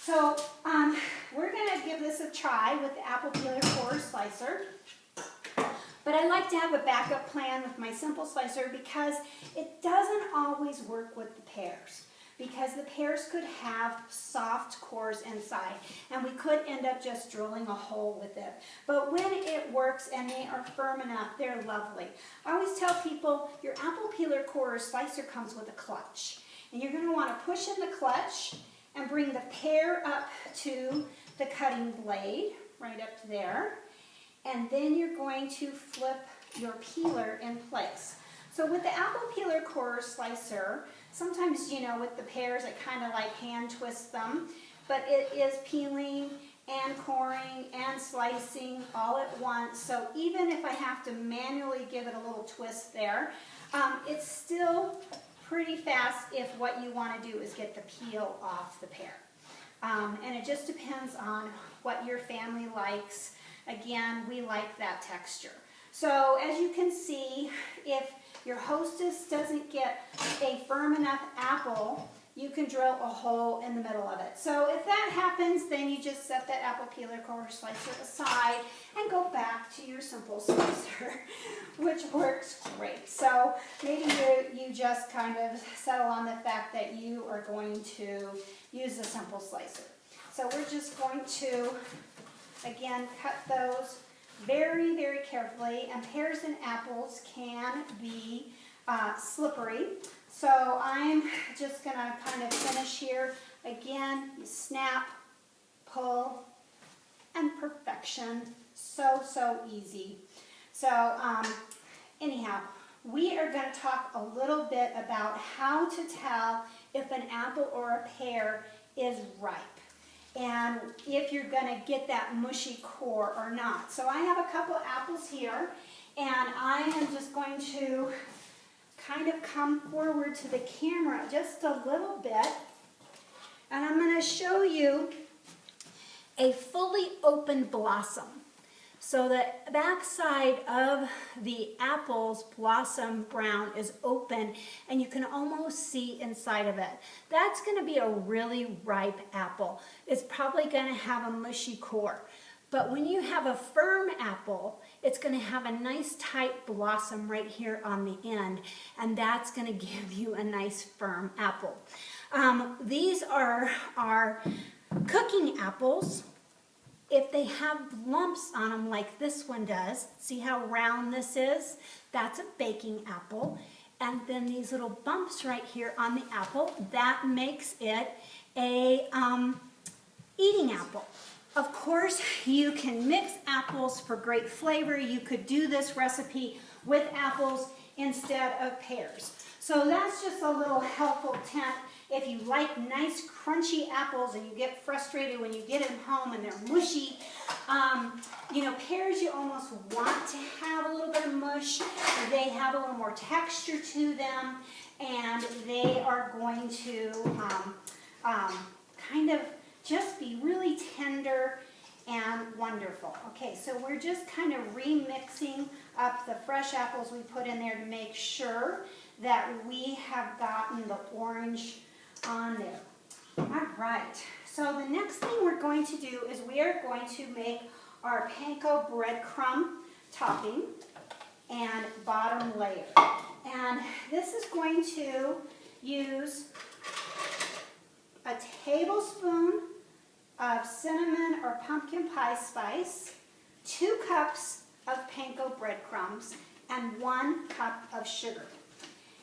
So we're going to give this a try with the apple peeler core slicer. But I like to have a backup plan with my simple slicer because it doesn't always work with the pears. Because the pears could have soft cores inside, and we could end up just drilling a hole with it. But when it works and they are firm enough, they're lovely. I always tell people your apple peeler core slicer comes with a clutch. And you're going to want to push in the clutch and bring the pear up to the cutting blade, right up to there. And then you're going to flip your peeler in place. So with the apple peeler core slicer, sometimes, you know, with the pears, I kind of like hand twist them, but it is peeling and coring and slicing all at once. So even if I have to manually give it a little twist there, it's still pretty fast if what you want to do is get the peel off the pear. And it just depends on what your family likes. Again, we like that texture. So as you can see, if your Hostess doesn't get a firm enough apple, you can drill a hole in the middle of it. So if that happens, then you just set that apple peeler core slicer aside and go back to your simple slicer, which works great. So maybe you just kind of settle on the fact that you are going to use the simple slicer. So we're just going to, again, cut those very, very carefully, and pears and apples can be slippery. So I'm just going to kind of finish here. Again, you snap, pull, and perfection. So, so easy. So anyhow, we are going to talk a little bit about how to tell if an apple or a pear is ripe, and if you're going to get that mushy core or not. So I have a couple apples here, and I am just going to kind of come forward to the camera just a little bit, and I'm going to show you a fully open blossom. So the back side of the apple's blossom brown is open, and you can almost see inside of it. That's going to be a really ripe apple. It's probably going to have a mushy core. But when you have a firm apple, it's going to have a nice tight blossom right here on the end, and that's going to give you a nice firm apple. These are our cooking apples. If they have lumps on them like this one does, see how round this is? That's a baking apple. And then these little bumps right here on the apple, that makes it a eating apple. Of course, you can mix apples for great flavor. You could do this recipe with apples instead of pears. So that's just a little helpful tip. If you like nice crunchy apples and you get frustrated when you get them home and they're mushy, you know, pears you almost want to have a little bit of mush. They have a little more texture to them, and they are going to kind of just be really tender and wonderful. Okay, so we're just kind of remixing up the fresh apples we put in there to make sure that we have gotten the orange on there. All right, so the next thing we're going to do is we are going to make our panko breadcrumb topping and bottom layer. And this is going to use a tablespoon of cinnamon or pumpkin pie spice, 2 cups of panko breadcrumbs, and 1 cup of sugar.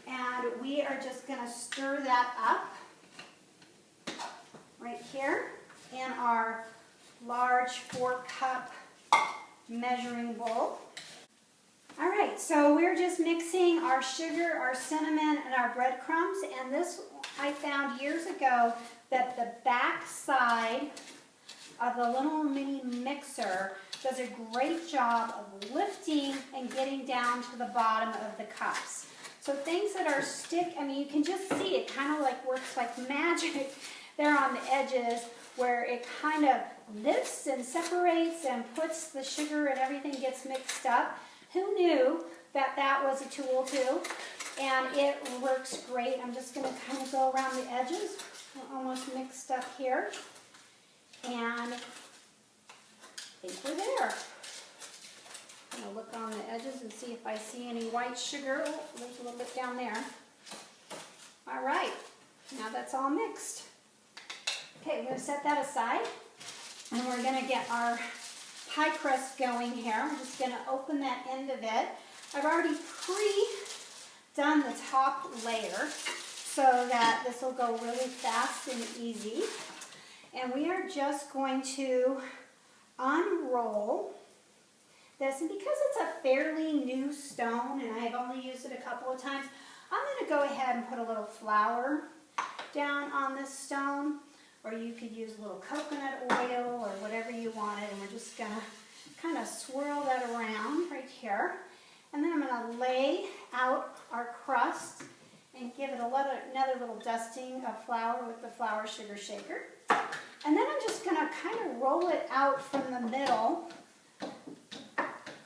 And we are just going to stir that up right here in our large 4-cup measuring bowl. All right, so we're just mixing our sugar, our cinnamon, and our breadcrumbs. And this, I found years ago that the back side of the little mini mixer does a great job of lifting and getting down to the bottom of the cups. So things that are I mean, you can just see it kind of like works like magic there on the edges, where it kind of lifts and separates and puts the sugar and everything gets mixed up. Who knew that that was a tool too? And it works great. I'm just going to kind of go around the edges, almost mixed up here. And I think we're there. I'm going to look on the edges and see if I see any white sugar. Oh, there's a little bit down there. All right, now that's all mixed. Okay, we're going to set that aside. And we're going to get our pie crust going here. I'm just going to open that end of it. I've already pre-done the top layer so that this will go really fast and easy. And we are just going to unroll this. And because it's a fairly new stone and I have only used it a couple of times, I'm going to go ahead and put a little flour down on this stone. Or you could use a little coconut oil or whatever you wanted. And we're just going to kind of swirl that around right here. And then I'm going to lay out our crust and give it another little dusting of flour with the flour sugar shaker. And then I'm just going to kind of roll it out from the middle,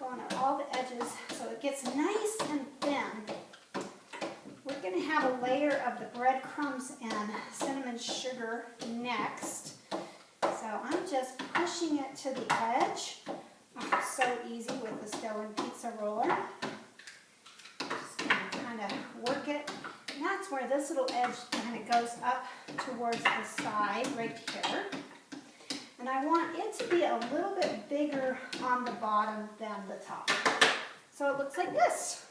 going on all the edges so it gets nice and thin. We're going to have a layer of the breadcrumbs and cinnamon sugar next. So I'm just pushing it to the edge. Oh, so easy with this dough and pizza roller. Just going to kind of work it. And that's where this little edge kind of goes up towards the side right here. And I want it to be a little bit bigger on the bottom than the top. So it looks like this.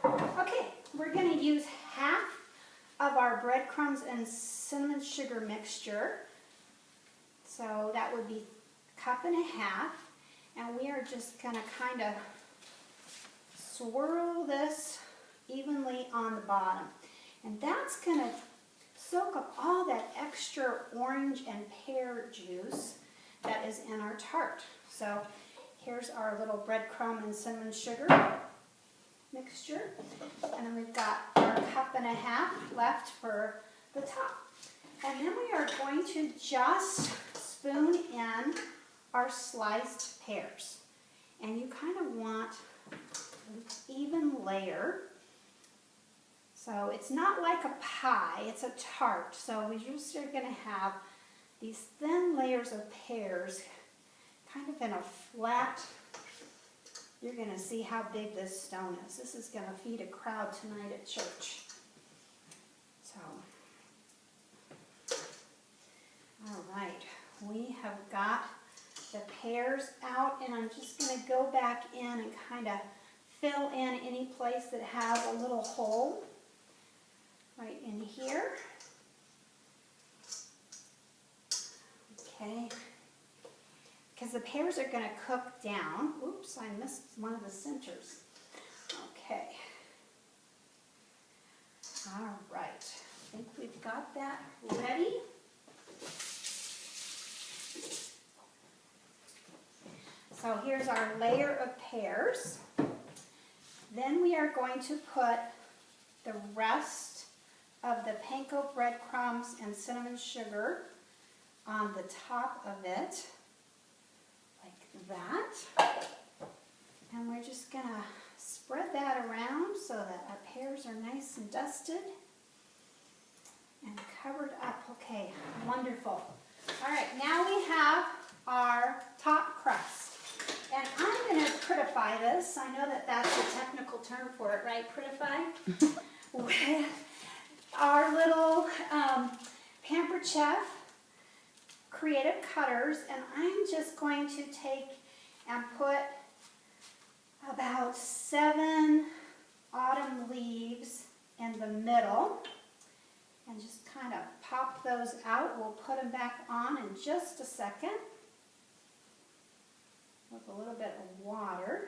Okay, we're going to use half of our breadcrumbs and cinnamon sugar mixture. So that would be a cup and a half. And we are just going to kind of swirl this evenly on the bottom. And that's going to soak up all that extra orange and pear juice that is in our tart. So here's our little breadcrumb and cinnamon sugar mixture. And then we've got our cup and a half left for the top. And then we are going to just spoon in our sliced pears. And you kind of want an even layer. So it's not like a pie, it's a tart. So we just are going to have these thin layers of pears kind of in a flat. You're going to see how big this stone is. This is going to feed a crowd tonight at church. So, all right, we have got the pears out, and I'm just going to go back in and kind of fill in any place that has a little hole right in here. Okay. Because the pears are going to cook down. Oops, I missed one of the centers. Okay. All right. I think we've got that ready. So here's our layer of pears. Then we are going to put the rest of the panko breadcrumbs and cinnamon sugar on the top of it. That, and we're just going to spread that around so that our pears are nice and dusted and covered up. Okay, wonderful. All right, now we have our top crust, and I'm going to prettify this. I know that that's a technical term for it, right? Prettify? With our little Pampered Chef creative cutters, and I'm just going to take and put about 7 autumn leaves in the middle and just kind of pop those out. We'll put them back on in just a second with a little bit of water.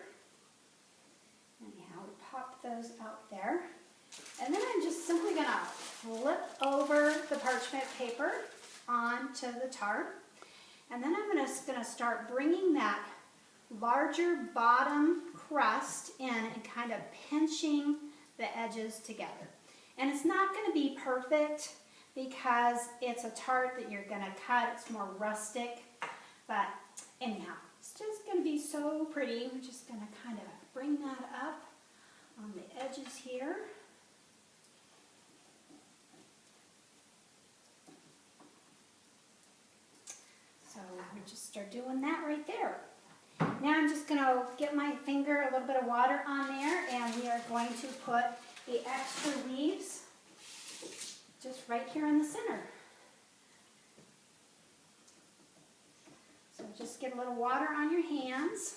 Anyhow, we pop those out there. And then I'm just simply going to flip over the parchment paper onto the tart, and then I'm just going to start bringing that larger bottom crust in and kind of pinching the edges together. And it's not going to be perfect because it's a tart that you're going to cut. It's more rustic, but anyhow, it's just going to be so pretty. We're just going to kind of bring that up on the edges here. just start doing that right there. Now I'm just going to get my finger, a little bit of water on there, and we are going to put the extra leaves just right here in the center. So just get a little water on your hands.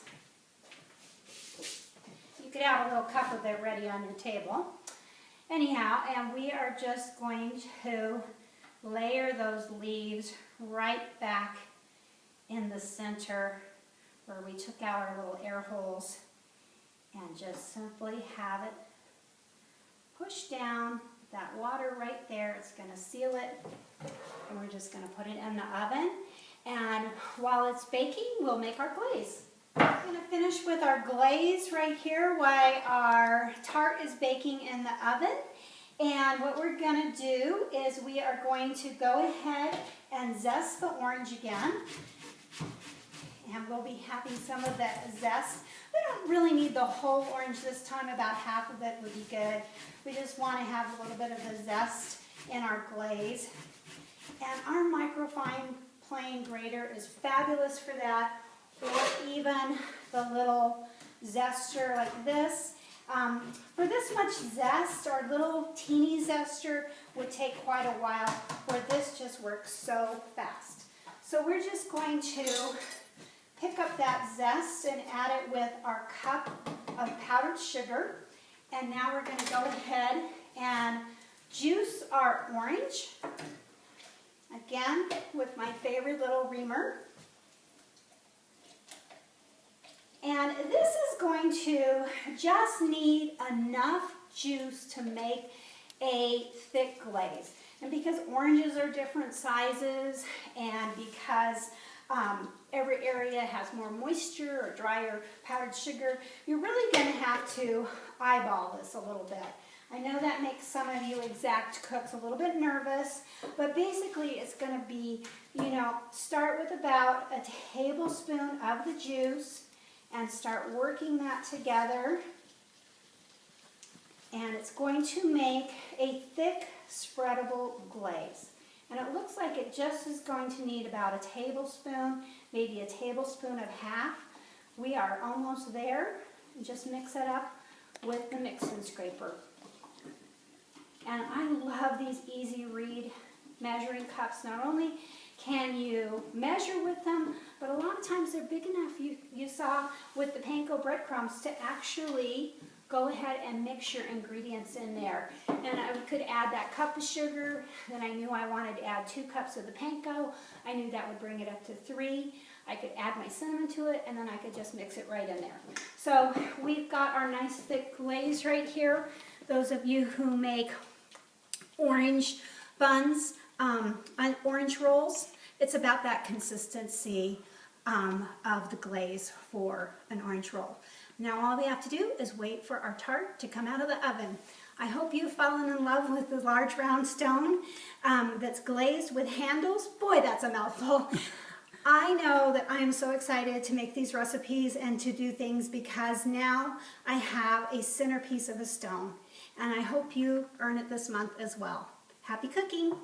You could have a little cup of it ready on your table. Anyhow, and we are just going to layer those leaves right back in the center where we took out our little air holes, and just simply have it push down. That water right there, it's going to seal it, and we're just going to put it in the oven. And while it's baking, we'll make our glaze. We're going to finish with our glaze right here while our tart is baking in the oven. And what we're going to do is we are going to go ahead and zest the orange again. And we'll be having some of that zest. We don't really need the whole orange this time. About half of it would be good. We just want to have a little bit of the zest in our glaze. And our microfine plane grater is fabulous for that. Or even the little zester like this. For this much zest, our little teeny zester would take quite a while, where this just works so fast. So we're just going to pick up that zest and add it with our cup of powdered sugar. And now we're going to go ahead and juice our orange. Again, with my favorite little reamer. And this is going to just need enough juice to make a thick glaze. And because oranges are different sizes, and because every area has more moisture or drier powdered sugar, you're really going to have to eyeball this a little bit. I know that makes some of you exact cooks a little bit nervous, but basically it's going to be, start with about a tablespoon of the juice and start working that together. And it's going to make a thick, spreadable glaze. And it looks like it just is going to need about a tablespoon, maybe a tablespoon of half. We are almost there. Just mix it up with the mix-and scraper. And I love these easy read measuring cups. Not only can you measure with them, but a lot of times they're big enough, you saw with the panko breadcrumbs, to actually go ahead and mix your ingredients in there. And I could add that cup of sugar, then I knew I wanted to add 2 cups of the panko. I knew that would bring it up to 3. I could add my cinnamon to it, and then I could just mix it right in there. So we've got our nice thick glaze right here. Those of you who make orange buns, orange rolls, it's about that consistency of the glaze for an orange roll. Now all we have to do is wait for our tart to come out of the oven. I hope you've fallen in love with the large round stone that's glazed with handles. Boy, that's a mouthful. I know that I am so excited to make these recipes and to do things because now I have a centerpiece of a stone. And I hope you earn it this month as well. Happy cooking!